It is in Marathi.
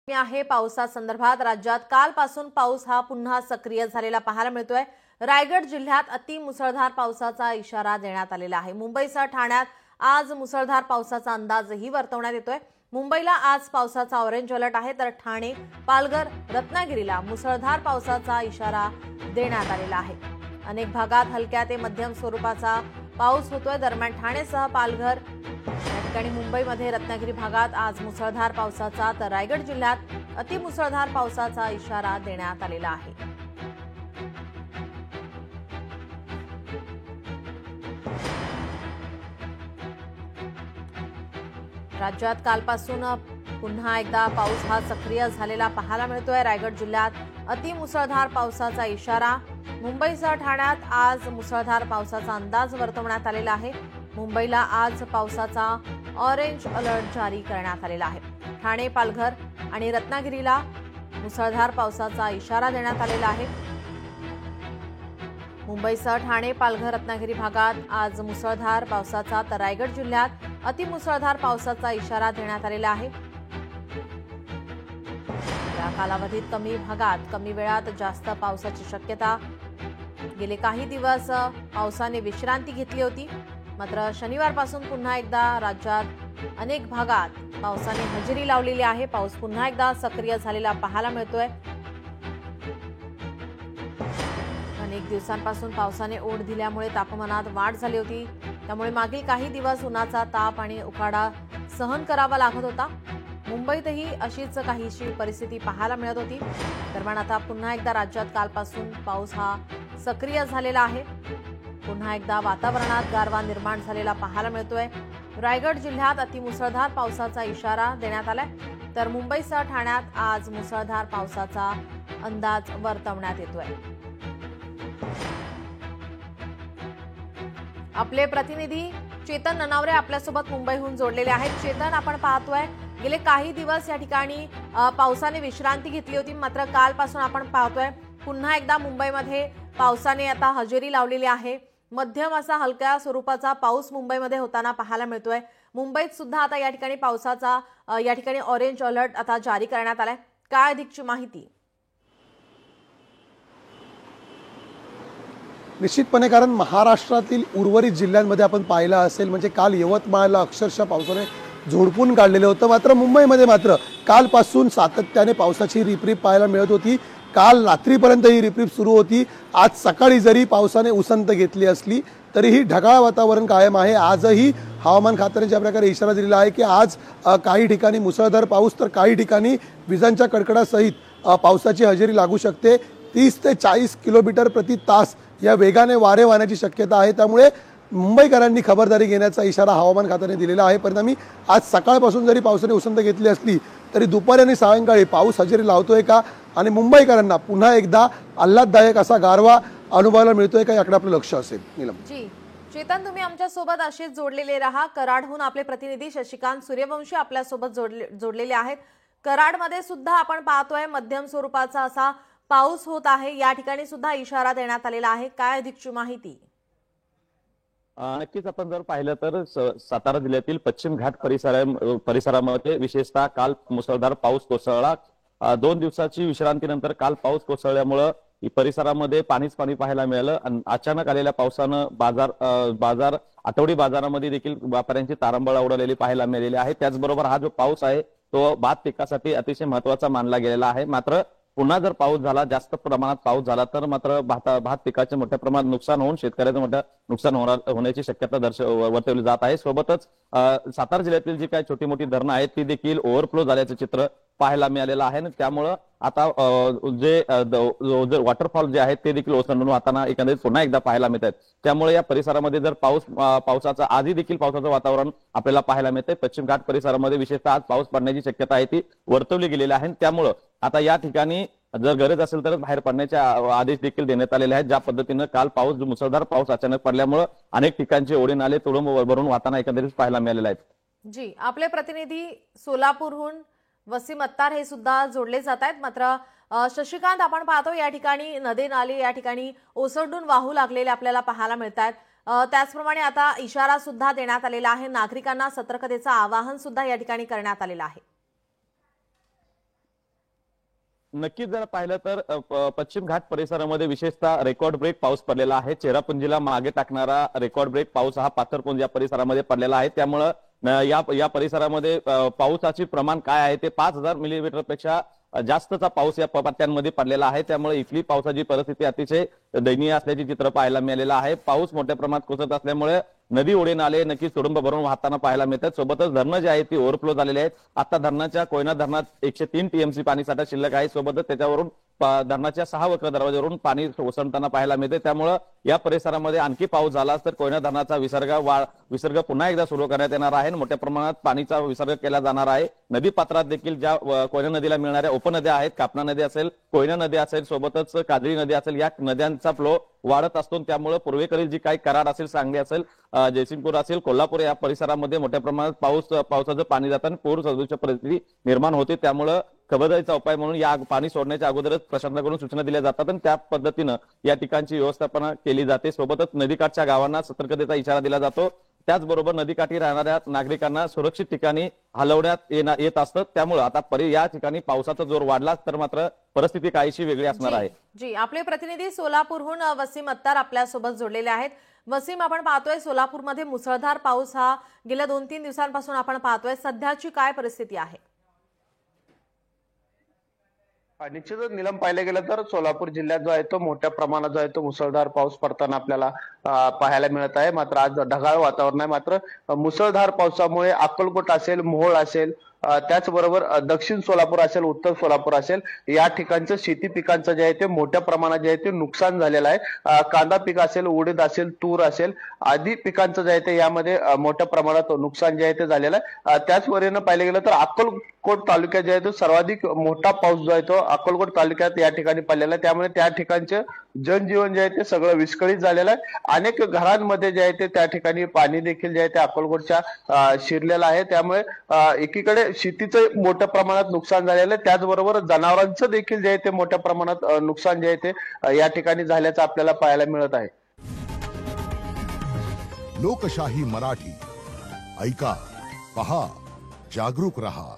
आहे पावसासंदर्भात राज्यात कालपासून पाऊस हा पुन्हा सक्रिय झालेला पाहायला मिळतोय। रायगड जिल्ह्यात अति मुसळधार पावसाचा इशारा देण्यात आलेला आहे। मुंबईसह ठाण्यात आज मुसळधार पावसाचा अंदाजही वर्तवण्यात येतोय। मुंबईला आज पावसाचा ऑरेंज अलर्ट आहे, तर ठाणे, पालघर, रत्नागिरीला मुसळधार पावसाचा इशारा देण्यात आलेला आहे। अनेक भागात हलक्या ते मध्यम स्वरूपाचा पाऊस होतोय। दरम्यान ठाणेसह पालघर या ठिकाणी मुंबईमध्ये रत्नागिरी भागात आज मुसळधार पावसाचा, तर रायगड जिल्ह्यात अतिमुसळधार पावसाचा इशारा देण्यात आलेला आहे। राज्यात कालपासून पुन्हा एकदा पाऊस हा सक्रिय झालेला पाहायला मिळतोय। रायगड जिल्ह्यात अतिमुसळधार पावसाचा इशारा, मुंबईसह ठाण्यात आज मुसळधार पावसाचा अंदाज वर्तवण्यात आलेला आहे। मुंबईला आज पावसाचा ऑरेंज अलर्ट जारी करण्यात आलेला आहे। ठाणे, पालघर आणि रत्नागिरीला मुसळधार पावसाचा इशारा देण्यात आलेला आहे। मुंबईसह ठाणे, पालघर, रत्नागिरी भागात आज मुसळधार पावसाचा, तर रायगड जिल्ह्यात अतिमुसळधार पावसाचा इशारा देण्यात आलेला आहे। या कालावधीत कमी भागात कमी वेळात जास्त पावसाची शक्यता। गेले काही दिवस पावसाने विश्रांती घेतली होती, मात्र शनिवारपासून पुन्हा एकदा राज्यात अनेक भागात पावसाने हजेरी लावलेली आहे। पाऊस पुन्हा एकदा सक्रिय झालेला पाहायला मिळतोय। अनेक दिवसांपासून पावसाने ओढ दिल्यामुळे तापमानात वाढ झाली होती, त्यामुळे मागील काही दिवस उन्हाचा ताप आणि उकाडा सहन करावा लागत होता। मुंबईतही अशीच काहीशी परिस्थिती पाहायला मिळत होती। दरम्यान आता पुन्हा एकदा राज्यात कालपासून पाऊस हा सक्रिय झालेला आहे। पुन्हा एकदा वातावरणात गारवा निर्माण झालेला पाहायला मिळतोय। रायगड जिल्ह्यात अतिमुसळधार पावसाचा इशारा देण्यात आलाय, तर मुंबईसह ठाण्यात आज मुसळधार पावसाचा अंदाज वर्तवण्यात येतोय। आपले प्रतिनिधी चेतन ननावरे आपल्यासोबत मुंबईहून जोडलेले आहेत। चेतन, आपण पाहतोय गेले काही दिवस या ठिकाणी पावसाने विश्रांती घेतली होती, मात्र कालपासून आपण पाहतोय पुन्हा एकदा मुंबईमध्ये पावसाने आता हजेरी लावलेली आहे। मध्यम असा हलक्या स्वरूपाचा पाऊस मुंबईमध्ये होताना पाहायला मिळतोय। मुंबईत सुद्धा आता या ठिकाणी पावसाचा या ठिकाणी ऑरेंज अलर्ट आता जारी करण्यात आलाय। काय अधिकची माहिती? निश्चितपणे, कारण महाराष्ट्रातील उर्वरित जिल्ह्यांमध्ये आपण पाहिलं असेल, म्हणजे काल यवतमाळला अक्षरशः पावसाने झोडपून काढलेलं होतं, मात्र मुंबईमध्ये मात्र कालपासून सातत्याने पावसाची रिपरिप पाहायला मिळत होती। काल रात्रीपर्यंत ही रिपरिप सुरू होती। आज सकाळी जरी पावसाने उसंत घेतली असली तरीही ढगाळ वातावरण कायम आहे। आजही हवामान खात्याने ज्या प्रकारे इशारा दिलेला आहे की आज काही ठिकाणी मुसळधार पाऊस, तर काही ठिकाणी विजांच्या कडकडासहित पावसाची हजेरी लागू शकते। 30 ते 40 किलोमीटर प्रति तास या वेगाने वारे वाहण्याची शक्यता आहे। त्यामुळे मुंबईकरांनी खबरदारी घेण्याचा इशारा हवामान खात्याने दिलेला आहे। परिणामी आज सकाळपासून जरी पावसाने उसंत घेतली असली तरी दुपारी आणि सायंकाळी पाऊस हजेरी लावतोय का आणि मुंबईकरांना पुन्हा एकदा आल्हाददायक असा गारवा अनुभवायला मिळतोय का, याकडे आपलं लक्ष असेल। नीलम जी, चेतन, तुम्ही आमच्या सोबत असेच जोडलेले रहा। कराडहून आपले प्रतिनिधी शशिकांत सूर्यवंशी आपल्या सोबत जोडलेले आहेत। कराडमध्ये सुद्धा आपण पाहतोय मध्यम स्वरूपाचा असा पाऊस होत आहे। या ठिकाणी सुद्धा इशारा देण्यात आलेला आहे। काय अधिकची माहिती? नक्कीच, आपण जर पाहिलं तर सातारा जिल्ह्यातील पश्चिम घाट परिसरामध्ये विशेषतः काल मुसळधार पाऊस कोसळला। 2 दिवसाची विश्रांतीनंतर काल पाऊस कोसळल्यामुळे परिसरामध्ये पाणीच पाणी पाहायला मिळालं आणि अचानक आलेल्या पावसानं आठवडी बाजारामध्ये देखील व्यापाऱ्यांची तारंबळ उडालेली पाहायला मिळालेली आहे। त्याचबरोबर हा जो पाऊस आहे तो भात पिकासाठी अतिशय महत्त्वाचा मानला गेलेला आहे। मात्र पुन्हा जर पाऊस झाला, जास्त प्रमाणात पाऊस झाला तर मात्र भात पिकाचे मोठ्या प्रमाणात नुकसान होऊन शेतकऱ्याचं मोठं नुकसान होण्याची शक्यता वर्तवली जात आहे। सोबतच सातारा जिल्ह्यातील जी काही छोटी मोठी धरणं आहेत ती देखील ओव्हरफ्लो झाल्याचं चित्र पाहायला मिळालेलं आहे। त्यामुळं आता जे वॉटरफॉल जे आहेत ते देखील ओसंडून वाहताना एकंदरीत पुन्हा एकदा पाहायला मिळत आहेत। त्यामुळे या परिसरामध्ये जर पावसाचा आधी देखील पावसाचं वातावरण आपल्याला पाहायला मिळतंय। पश्चिम घाट परिसरामध्ये विशेषतः आज पाऊस पडण्याची शक्यता आहे ती वर्तवली गेलेली आहे। त्यामुळं आता या ठिकाणी जर गरज असेल तर बाहेर पडण्याचे आदेश देखील देण्यात आलेले आहेत। ज्या पद्धतीनं काल मुसळधार पाऊस अचानक पडल्यामुळे अनेक ठिकाणचे ओढे नाले तुडुंब भरून वाहताना एकंदरीत पाहायला मिळालेले आहेत। जी, आपले प्रतिनिधी सोलापूरहून वसीम अत्तार हे सुद्धा जोडले जात आहेत। मात्र शशिकांत, आपण पाहतो या ठिकाणी नदी नाले या ठिकाणी ओसंडून वाहू लागलेले आपल्याला पाहायला मिळतात। त्याचप्रमाणे आता इशारा सुद्धा देण्यात आलेला आहे। नागरिकांना सतर्कतेचं आवाहन सुद्धा या ठिकाणी करण्यात आलेलं आहे। नक्कीच जर पाहिलं तर पश्चिम घाट परिसरामध्ये विशेषतः रेकॉर्ड ब्रेक पाऊस पडलेला आहे. चेरापुंजीला मागे टाकणारा रेकॉर्ड ब्रेक पाऊस हा पाथरपुंज या परिसरामध्ये पडलेला आहे. त्यामुळं या परिसरामध्ये पावसाचे प्रमाण काय आहे ते 5,000 मिलीमीटर पेक्षा जास्तचा पाऊस या पट्ट्यांमध्ये पडलेला आहे. त्यामुळे इथली पावसाची परिस्थिती अतिशय दयनीय असल्याचे चित्र पाहायला मिळालेलं आहे. पाऊस मोठ्या प्रमाणात कोसळत असल्यामुळे नदी ओढे नाले नक्कीच तुडुंब भरून वाहताना पाहायला मिळतात. सोबतच धरणं जी आहेत ती ओव्हरफ्लो झालेली आहेत. आता धरणाच्या कोयना धरणात 103 टीएमसी पाणी साठा शिल्लक आहे. सोबतच त्याच्यावरून धरणाच्या 6 वक्र दरवाजावरून पाणी ओसरताना पाहायला मिळते. त्यामुळे या परिसरामध्ये आणखी पाऊस झाला तर कोयना धरणाचा विसर्ग पुन्हा एकदा सुरू करण्यात येणार आहे. मोठ्या प्रमाणात पाणीचा विसर्ग केला जाणार आहे. नदी पात्रात देखील ज्या कोयना नदीला मिळणाऱ्या उपनद्या आहेत, कापना नदी असेल, कोयना नदी असेल, सोबतच काजळी नदी असेल, या नद्यांचा फ्लो वाढत असतो. त्यामुळे पूर्वेकडील जी काही कराड असेल, सांगली असेल, जयसिंगपूर असेल, कोल्हापूर या परिसरामध्ये मोठ्या प्रमाणात पावसाचं पाणी जाताना पूर सदृश परिस्थिती निर्माण होते. त्यामुळे खबरदारीचा उपाय म्हणून या पाणी सोडण्याच्या अगोदरच प्रशासनाकडून सूचना दिल्या जातात आणि त्या पद्धतीनं या ठिकाणची व्यवस्थापना केली जाते. सोबतच नदीकाठच्या गावांना सतर्कतेचा इशारा दिला जातो. त्याचबरोबर नदीकाठी राहणाऱ्या नागरिकांना सुरक्षित ठिकाणी हलवण्यात येत असतं. त्यामुळे आता या ठिकाणी पावसाचा जोर वाढला तर मात्र परिस्थिती काहीशी वेगळी असणार आहे. जी, आपले प्रतिनिधी सोलापूरहून वसीम अत्तार आपल्यासोबत जोडलेले आहेत. वसीम, आपण पाहतोय सोलापूरमध्ये मुसळधार पाऊस हा गेल्या 2-3 दिवसांपासून आपण पाहतोय. सध्याची काय परिस्थिती आहे? निश्चितच नीलम, पाहिलं गेलं तर सोलापूर जिल्ह्यात जो आहे तो मोठ्या प्रमाणात जो आहे तो मुसळधार पाऊस पडताना आपल्याला पाहायला मिळत आहे. मात्र आज ढगाळ वातावरण आहे. मात्र मुसळधार पावसामुळे अक्कलकोट असेल, मोहोळ असेल, त्याचबरोबर दक्षिण सोलापूर असेल, उत्तर सोलापूर असेल, या ठिकाणचं शेती पिकांचं जे आहे ते मोठ्या प्रमाणात जे आहे ते नुकसान झालेलं आहे. कांदा पीक असेल, उडीद असेल, तूर असेल, आदी पिकांचं जे आहे ते यामध्ये मोठ्या प्रमाणात नुकसान जे आहे ते झालेलं आहे. त्याचबरोबर पाहिलं गेलं तर अक्कलकोट तालुक्यात जे आहे तो सर्वाधिक मोठा पाऊस जो आहे तो अक्कलकोट तालुक्यात या ठिकाणी पडलेला आहे. त्यामुळे त्या ठिकाणचे जनजीवन जे आहे ते सगळं विस्कळीत झालेलं आहे. अनेक घरांमध्ये जे आहे ते त्या ठिकाणी पाणी देखील जे आहे ते अक्कलकोटच्या शिरलेलं आहे. त्यामुळे एकीकडे शेतीचं मोठ्या प्रमाणात नुकसान झालेलं आहे, त्याचबरोबर जनावरांचं देखील जे आहे ते मोठ्या प्रमाणात नुकसान जे आहे ते या ठिकाणी झाल्याचं आपल्याला पाहायला मिळत आहे. लोकशाही मराठी ऐका, पहा, जागरूक रहा.